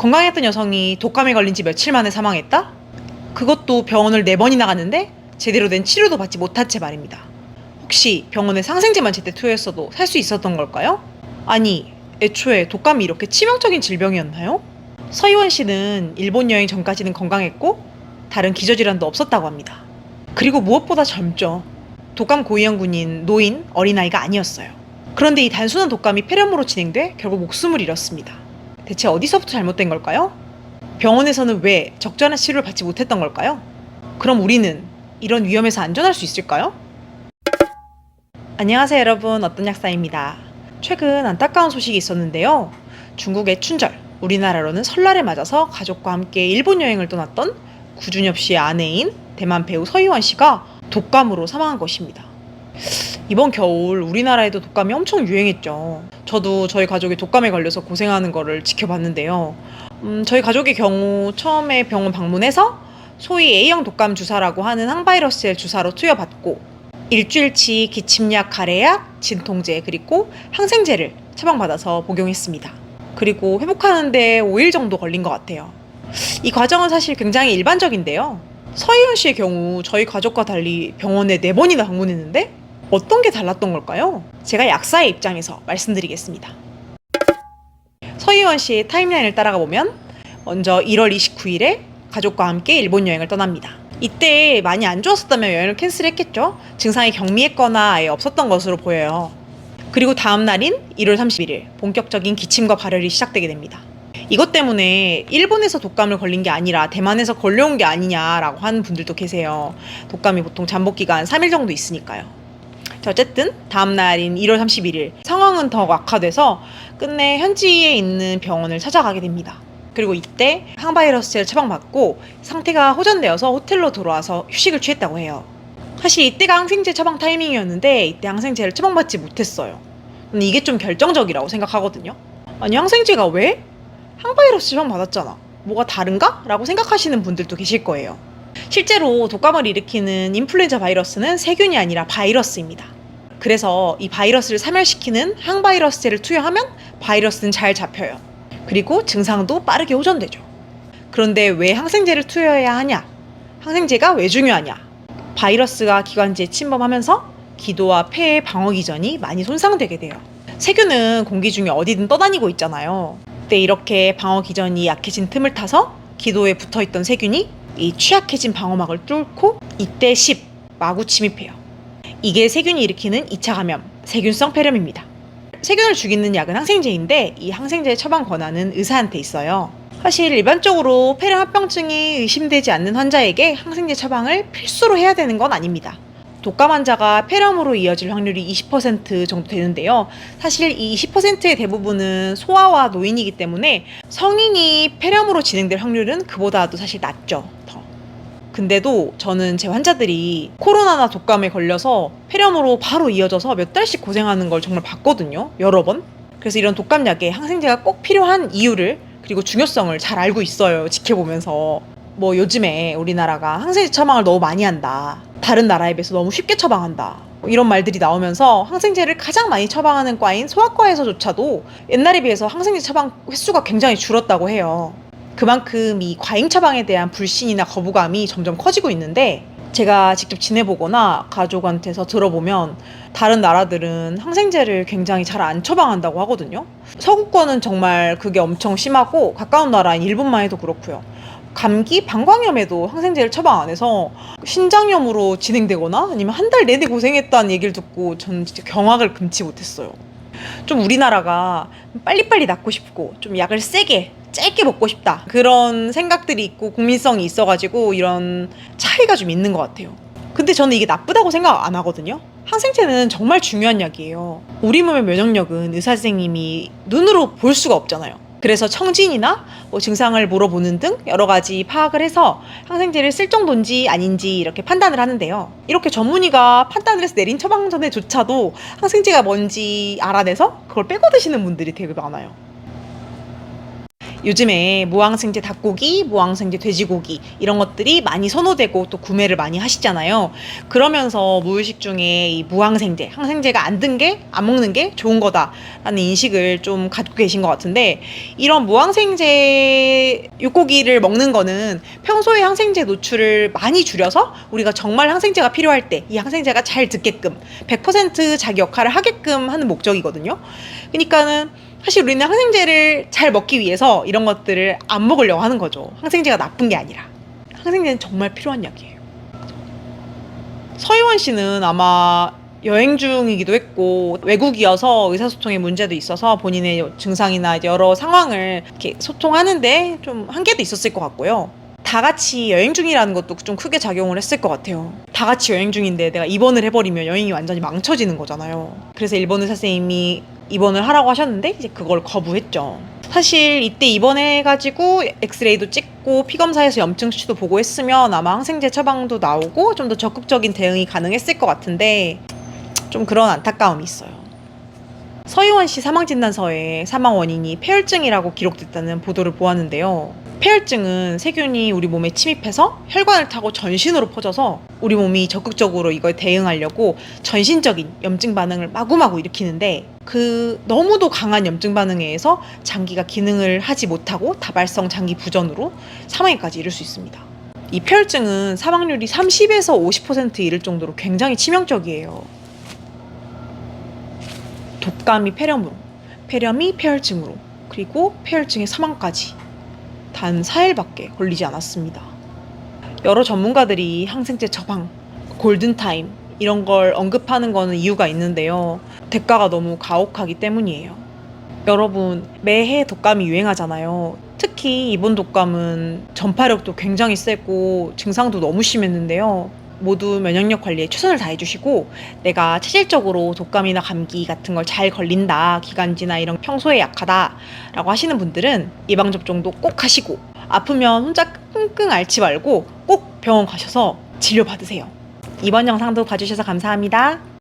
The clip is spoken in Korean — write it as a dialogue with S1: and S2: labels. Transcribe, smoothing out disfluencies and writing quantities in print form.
S1: 건강했던 여성이 독감에 걸린 지 며칠 만에 사망했다? 그것도 병원을 4번이나 갔는데 제대로 된 치료도 받지 못한 채 말입니다. 혹시 병원에 항생제만 제때 투여했어도 살 수 있었던 걸까요? 아니, 애초에 독감이 이렇게 치명적인 질병이었나요? 서희원 씨는 일본 여행 전까지는 건강했고 다른 기저질환도 없었다고 합니다. 그리고 무엇보다 젊죠. 독감 고위험군인 노인, 어린아이가 아니었어요. 그런데 이 단순한 독감이 폐렴으로 진행돼 결국 목숨을 잃었습니다. 대체 어디서부터 잘못된 걸까요? 병원에서는 왜 적절한 치료를 받지 못했던 걸까요? 그럼 우리는 이런 위험에서 안전할 수 있을까요? 안녕하세요 여러분, 어떤 약사입니다. 최근 안타까운 소식이 있었는데요. 중국의 춘절, 우리나라로는 설날을 맞아서 가족과 함께 일본 여행을 떠났던 구준엽 씨의 아내인 대만 배우 서희원 씨가 독감으로 사망한 것입니다. 이번 겨울 우리나라에도 독감이 엄청 유행했죠. 저도 저희 가족이 독감에 걸려서 고생하는 거를 지켜봤는데요. 저희 가족의 경우 처음에 병원 방문해서 소위 A형 독감 주사라고 하는 항바이러스의 주사로 투여받고 일주일치 기침약, 가래약, 진통제 그리고 항생제를 처방받아서 복용했습니다. 그리고 회복하는데 5일 정도 걸린 것 같아요. 이 과정은 사실 굉장히 일반적인데요. 서희은 씨의 경우 저희 가족과 달리 병원에 4번이나 방문했는데 어떤 게 달랐던 걸까요? 제가 약사의 입장에서 말씀드리겠습니다. 서희원 씨의 타임라인을 따라가 보면 먼저 1월 29일에 가족과 함께 일본 여행을 떠납니다. 이때 많이 안 좋았었다면 여행을 캔슬했겠죠? 증상이 경미했거나 아예 없었던 것으로 보여요. 그리고 다음 날인 1월 31일 본격적인 기침과 발열이 시작되게 됩니다. 이것 때문에 일본에서 독감을 걸린 게 아니라 대만에서 걸려온 게 아니냐라고 하는 분들도 계세요. 독감이 보통 잠복기간 3일 정도 있으니까요. 자, 어쨌든 다음 날인 1월 31일 상황은 더 악화돼서 끝내 현지에 있는 병원을 찾아가게 됩니다. 그리고 이때 항바이러스제를 처방받고 상태가 호전되어서 호텔로 돌아와서 휴식을 취했다고 해요. 사실 이때가 항생제 처방 타이밍이었는데 이때 항생제를 처방받지 못했어요. 근데 이게 좀 결정적이라고 생각하거든요. 아니, 항생제가 왜? 항바이러스 처방받았잖아. 뭐가 다른가? 라고 생각하시는 분들도 계실 거예요. 실제로 독감을 일으키는 인플루엔자 바이러스는 세균이 아니라 바이러스입니다. 그래서 이 바이러스를 사멸시키는 항바이러스제를 투여하면 바이러스는 잘 잡혀요. 그리고 증상도 빠르게 호전되죠. 그런데 왜 항생제를 투여해야 하냐? 항생제가 왜 중요하냐? 바이러스가 기관지에 침범하면서 기도와 폐의 방어 기전이 많이 손상되게 돼요. 세균은 공기 중에 어디든 떠다니고 있잖아요. 그때 이렇게 방어 기전이 약해진 틈을 타서 기도에 붙어있던 세균이 이 취약해진 방어막을 뚫고 이때 마구 침입해요. 이게 세균이 일으키는 2차 감염, 세균성 폐렴입니다. 세균을 죽이는 약은 항생제인데 이 항생제의 처방 권한은 의사한테 있어요. 사실 일반적으로 폐렴 합병증이 의심되지 않는 환자에게 항생제 처방을 필수로 해야 되는 건 아닙니다. 독감 환자가 폐렴으로 이어질 확률이 20% 정도 되는데요. 사실 이 20%의 대부분은 소아와 노인이기 때문에 성인이 폐렴으로 진행될 확률은 그보다도 사실 낮죠. 근데도 저는 제 환자들이 코로나나 독감에 걸려서 폐렴으로 바로 이어져서 몇 달씩 고생하는 걸 정말 봤거든요. 여러 번. 그래서 이런 독감약에 항생제가 꼭 필요한 이유를 그리고 중요성을 잘 알고 있어요. 지켜보면서. 뭐 요즘에 우리나라가 항생제 처방을 너무 많이 한다. 다른 나라에 비해서 너무 쉽게 처방한다. 이런 말들이 나오면서 항생제를 가장 많이 처방하는 과인 소아과에서조차도 옛날에 비해서 항생제 처방 횟수가 굉장히 줄었다고 해요. 그만큼 이 과잉 처방에 대한 불신이나 거부감이 점점 커지고 있는데 제가 직접 지내보거나 가족한테서 들어보면 다른 나라들은 항생제를 굉장히 잘 안 처방한다고 하거든요. 서구권은 정말 그게 엄청 심하고 가까운 나라인 일본만 해도 그렇고요. 감기, 방광염에도 항생제를 처방 안 해서 신장염으로 진행되거나 아니면 한 달 내내 고생했다는 얘기를 듣고 저는 진짜 경악을 금치 못했어요. 좀 우리나라가 빨리빨리 낫고 싶고 좀 약을 세게 짧게 먹고 싶다 그런 생각들이 있고 국민성이 있어가지고 이런 차이가 좀 있는 것 같아요. 근데 저는 이게 나쁘다고 생각 안 하거든요. 항생제는 정말 중요한 약이에요. 우리 몸의 면역력은 의사 선생님이 눈으로 볼 수가 없잖아요. 그래서 청진이나 뭐 증상을 물어보는 등 여러 가지 파악을 해서 항생제를 쓸 정도인지 아닌지 이렇게 판단을 하는데요. 이렇게 전문의가 판단을 해서 내린 처방전에조차도 항생제가 뭔지 알아내서 그걸 빼고 드시는 분들이 되게 많아요. 요즘에 무항생제 닭고기, 무항생제 돼지고기 이런 것들이 많이 선호되고 또 구매를 많이 하시잖아요. 그러면서 무의식 중에 이 무항생제, 항생제가 안 든 게, 안 먹는 게 좋은 거다라는 인식을 좀 갖고 계신 것 같은데, 이런 무항생제 육고기를 먹는 거는 평소에 항생제 노출을 많이 줄여서 우리가 정말 항생제가 필요할 때 이 항생제가 잘 듣게끔 100% 자기 역할을 하게끔 하는 목적이거든요. 그러니까는 사실 우리는 항생제를 잘 먹기 위해서 이런 것들을 안 먹으려고 하는 거죠. 항생제가 나쁜 게 아니라. 항생제는 정말 필요한 약이에요. 서희원 씨는 아마 여행 중이기도 했고 외국이어서 의사소통에 문제도 있어서 본인의 증상이나 여러 상황을 이렇게 소통하는데 좀 한계도 있었을 것 같고요. 다 같이 여행 중이라는 것도 좀 크게 작용을 했을 것 같아요. 다 같이 여행 중인데 내가 입원을 해버리면 여행이 완전히 망쳐지는 거잖아요. 그래서 일본 의사 선생님이 입원을 하라고 하셨는데 이제 그걸 거부했죠. 사실 이때 입원해가지고 엑스레이도 찍고 피검사에서 염증 수치도 보고 했으면 아마 항생제 처방도 나오고 좀 더 적극적인 대응이 가능했을 것 같은데 좀 그런 안타까움이 있어요. 서희원 씨 사망진단서에 사망 원인이 폐혈증이라고 기록됐다는 보도를 보았는데요. 폐혈증은 세균이 우리 몸에 침입해서 혈관을 타고 전신으로 퍼져서 우리 몸이 적극적으로 이걸 대응하려고 전신적인 염증 반응을 마구마구 일으키는데, 그 너무도 강한 염증 반응에 의해서 장기가 기능을 하지 못하고 다발성 장기 부전으로 사망에까지 이를 수 있습니다. 이 폐혈증은 사망률이 30에서 50% 이를 정도로 굉장히 치명적이에요. 독감이 폐렴으로, 폐렴이 폐혈증으로, 그리고 폐혈증의 사망까지 단 4일밖에 걸리지 않았습니다. 여러 전문가들이 항생제 처방, 골든타임 이런 걸 언급하는 거는 이유가 있는데요. 대가가 너무 가혹하기 때문이에요. 여러분, 매해 독감이 유행하잖아요. 특히 이번 독감은 전파력도 굉장히 세고 증상도 너무 심했는데요. 모두 면역력 관리에 최선을 다해주시고, 내가 체질적으로 독감이나 감기 같은 걸 잘 걸린다, 기관지나 이런 평소에 약하다 라고 하시는 분들은 예방접종도 꼭 하시고, 아프면 혼자 끙끙 앓지 말고 꼭 병원 가셔서 진료 받으세요. 이번 영상도 봐주셔서 감사합니다.